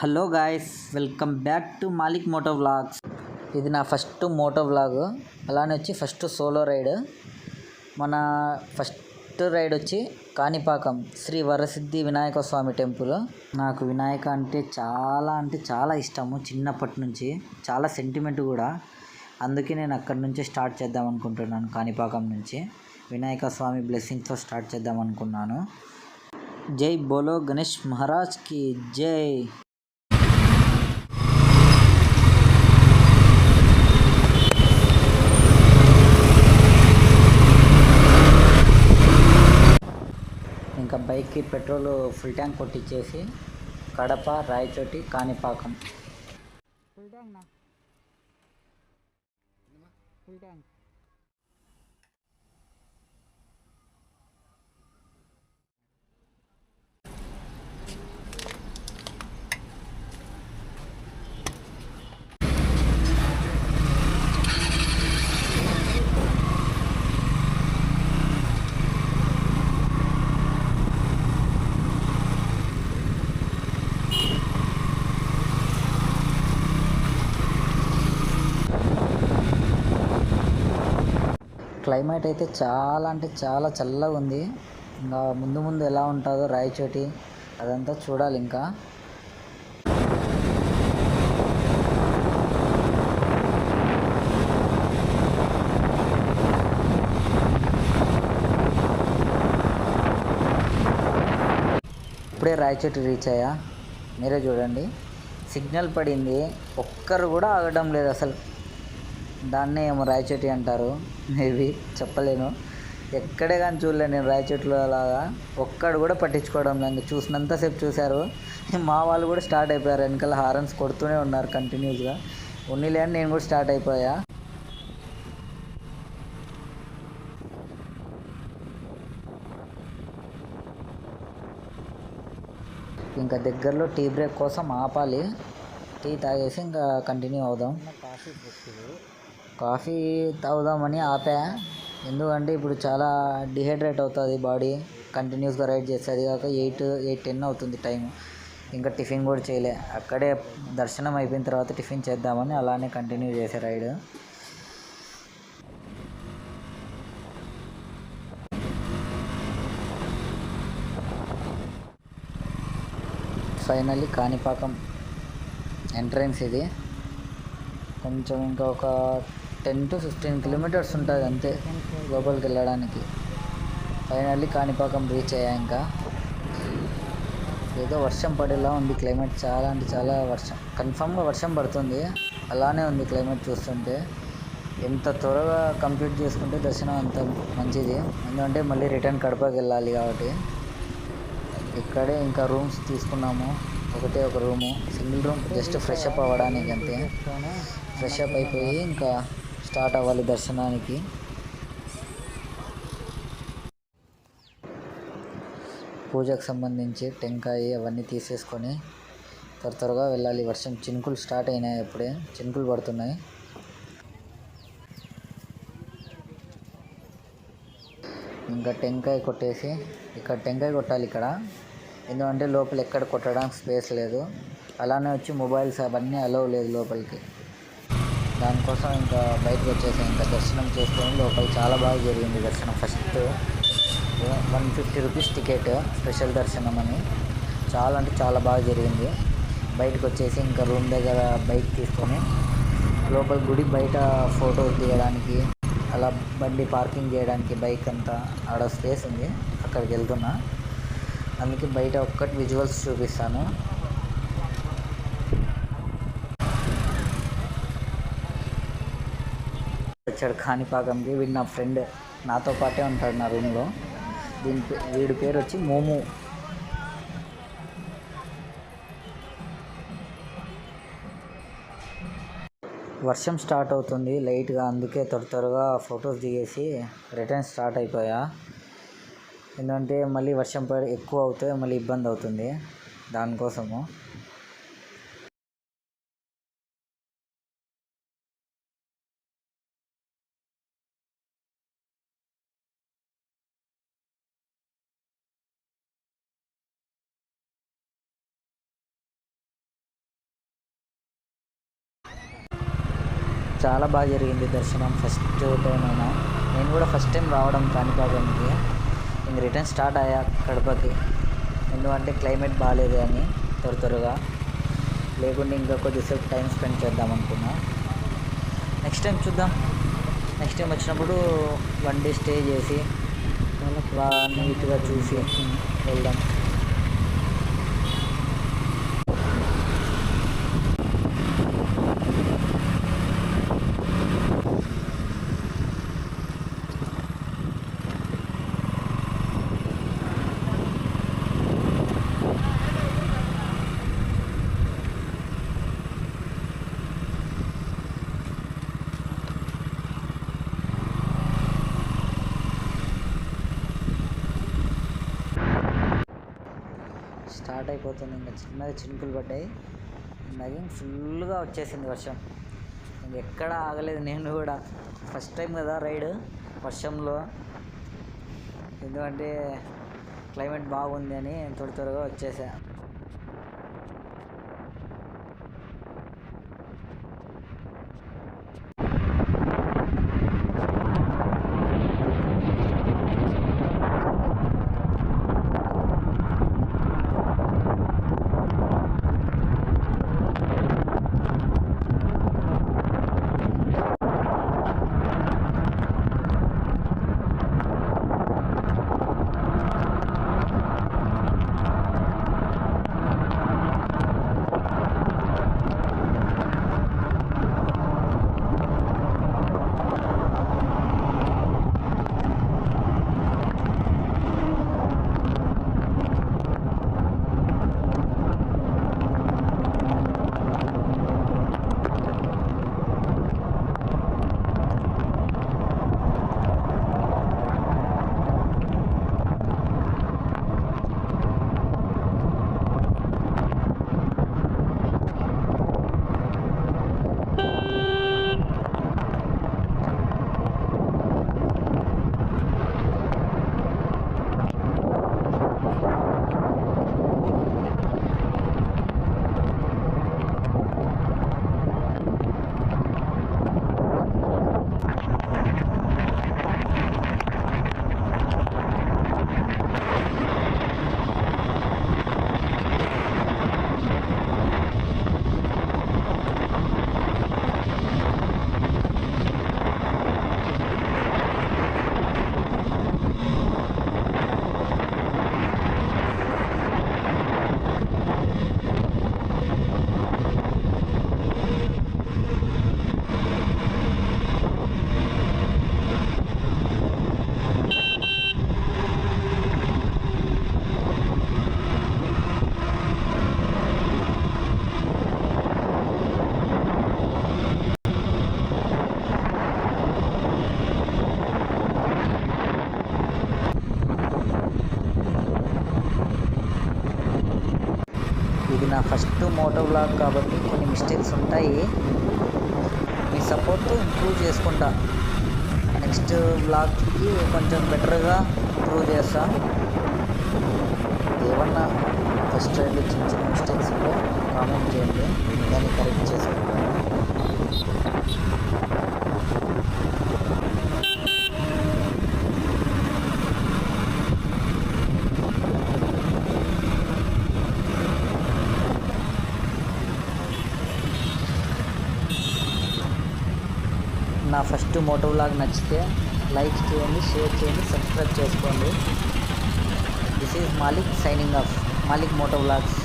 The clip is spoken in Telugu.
Hello guys, welcome back to Malik moto vlogs. ఇది నా ఫస్ట్ మోటో వ్లాగ్, అలానే వచ్చి ఫస్ట్ సోలో రైడ్. మన ఫస్ట్ రైడ్ వచ్చి కాణిపాకం శ్రీ వరసిద్ధి వినాయక స్వామి టెంపుల్. నాకు వినాయక అంటే చాలా ఇష్టము, చిన్నప్పటి నుంచి చాలా సెంటిమెంట్ కూడా. అందుకే నేను అక్కడి నుంచి స్టార్ట్ చేద్దాం అనుకుంటున్నాను. కాణిపాకం నుంచి వినాయక స్వామి బ్లెస్సింగ్తో స్టార్ట్ చేద్దాం అనుకున్నాను. జై బోలో గణేష్ మహారాజ్కి జై. ఇంకా బైక్కి పెట్రోల్ ఫుల్ ట్యాంక్ కొట్టించేసి Kadapa, Rayachoti, Kanipakam. Full tank. Climate అయితే చాలా చల్లగా ఉంది. ఇంకా ముందు ఎలా ఉంటుందో రాయచోటి అదంతా చూడాలి. ఇంకా ఇప్పుడే రాయచోటి రీచ్ అయ్యా. మీరే చూడండి, సిగ్నల్ పడింది, ఒక్కరు కూడా ఆగడం లేదు అసలు. దాన్నే ఏమో రాయచోటి అంటారు, మేబీ చెప్పలేను. ఎక్కడే కానీ చూడలేదు నేను రాయచోటిలో అలాగా. ఒక్కడు కూడా పట్టించుకోవడం లేదు. చూసినంతసేపు చూశారు. మా వాళ్ళు కూడా స్టార్ట్ అయిపోయారు, వెనకాల హారన్స్ కొడుతూనే ఉన్నారు కంటిన్యూస్గా. ఉన్నీలే అని నేను కూడా స్టార్ట్ అయిపోయా. ఇంకా దగ్గరలో టీ బ్రేక్ కోసం ఆపాలి. టీ తాగేసి ఇంకా కంటిన్యూ అవుదాం. కాఫీ తాగుదామని ఆపా. ఎందుకంటే ఇప్పుడు చాలా డిహైడ్రేట్ అవుతుంది బాడీ, కంటిన్యూస్గా రైడ్ చేస్తుంది. కాక 8-10 అవుతుంది టైం. ఇంకా టిఫిన్ కూడా చేయలే. అక్కడే దర్శనం అయిపోయిన తర్వాత టిఫిన్ చేద్దామని అలానే కంటిన్యూ చేసే రైడ్. ఫైనల్లీ కాణిపాకం ఎంట్రన్స్ ఇది. కొంచెం ఇంకా ఒక 10-15 కిలోమీటర్స్ ఉంటుంది అంతే లోపలికి వెళ్ళడానికి. ఫైనల్లీ కాణిపాకం రీచ్ అయ్యా. ఇంకా ఏదో వర్షం పడేలా ఉంది క్లైమేట్, చాలా వర్షం, కన్ఫామ్గా వర్షం పడుతుంది. అలానే ఉంది క్లైమేట్ చూస్తుంటే. ఎంత త్వరగా కంప్లీట్ చేసుకుంటే దర్శనం అంత మంచిది. ఎందుకంటే మళ్ళీ రిటర్న్ కడపకి వెళ్ళాలి కాబట్టి. ఇక్కడే ఇంకా రూమ్స్ తీసుకున్నాము, ఒకటే ఒక room, single room, just fresh up అవ్వడానికి అంతే. ఫ్రెష్ అప్ అయిపోయి ఇంకా స్టార్ట్ అవ్వాలి దర్శనానికి. పూజకు సంబంధించి టెంకాయ అవన్నీ తీసేసుకొని త్వరగా వెళ్ళాలి. వర్షం చినుకులు స్టార్ట్ అయినాయి, అప్పుడే చినుకులు పడుతున్నాయి. ఇంకా టెంకాయ కొట్టేసి ఇక్కడ టెంకాయ కొట్టాలి ఇక్కడ, ఎందుకంటే లోపల ఎక్కడ కొట్టడానికి స్పేస్ లేదు. అలానే వచ్చి మొబైల్స్ అవన్నీ అలౌ లేదు లోపలికి. దానికోసం ఇంకా బయటకు వచ్చేసాం. ఇంకా దర్శనం చేసుకొని లోపల చాలా బాగా జరిగింది దర్శనం. ఫస్ట్ 150 రూపీస్ టికెట్, స్పెషల్ దర్శనం అని. చాలా బాగా జరిగింది. బయటకు వచ్చేసి ఇంకా రూమ్ దగ్గర బైక్ తీసుకొని లోపల గుడి బయట ఫొటోస్ దిగడానికి, అలా బండి పార్కింగ్ చేయడానికి బైక్ అంతా ఆడ స్పేస్ ఉంది, అక్కడికి వెళ్తున్నా. అందుకే బయట ఒక్కటి విజువల్స్ చూపిస్తాను. వచ్చాడు కాణిపాకంకి. వీడు నా ఫ్రెండ్, నాతో పాటే ఉంటాడు నా రూమ్లో. వీడి పేరు వచ్చి మోము. వర్షం స్టార్ట్ అవుతుంది లైట్గా, అందుకే త్వరగా ఫొటోస్ దిగేసి రిటర్న్ స్టార్ట్ అయిపోయా. ఎందుకంటే మళ్ళీ వర్షం పడి ఎక్కువ అవుతే మళ్ళీ ఇబ్బంది అవుతుంది, దానికోసము. చాలా బాగా జరిగింది దర్శనం. ఫస్ట్ టైం అయినా నేను కూడా ఫస్ట్ టైం రావడం కాణిపాకంకి. ఇంక రిటర్న్ స్టార్ట్ అయ్యా కడపకి, ఎందుకంటే క్లైమేట్ బాగాలేదు అని త్వరగా, లేకుంటే ఇంకా కొద్దిసేపు టైం స్పెండ్ చేద్దాం అనుకున్నా. నెక్స్ట్ టైం చూద్దాం. నెక్స్ట్ టైం వచ్చినప్పుడు 1 డే స్టే చేసి బాగా నీట్గా చూసి వెళ్దాం. స్టార్ట్ అయిపోతుంది. ఇంకా చిన్నగా చినుకులు పడ్డాయి. ఇందాక ఫుల్గా వచ్చేసింది వర్షం. ఇంకెక్కడ ఆగలేదు. నేను కూడా ఫస్ట్ టైం కదా రైడ్ వర్షంలో, ఎందుకంటే క్లైమేట్ బాగుంది అని త్వరగా వచ్చేసా. ఇది నా ఫస్ట్ మోటో వ్లాగ్ కాబట్టి కొన్ని మిస్టేక్స్ ఉంటాయి. మీ సపోర్ట్తో ఇంప్రూవ్ చేసుకుంటా. నెక్స్ట్ వ్లాగ్కి కొంచెం బెటర్గా ఇంప్రూవ్ చేస్తా. ఏమన్నా ఫస్ట్ రైడ్లో చిన్న మిస్టేక్స్ ఉంటే కామెంట్ చేయండి, దాన్ని కరెక్ట్ చేసుకుంటాను. నా ఫస్ట్ మోటో వ్లాగ్ నచ్చితే లైక్ చేయండి, షేర్ చేయండి, సబ్స్క్రైబ్ చేసుకోండి. This is Malik signing off. Malik moto vlogs.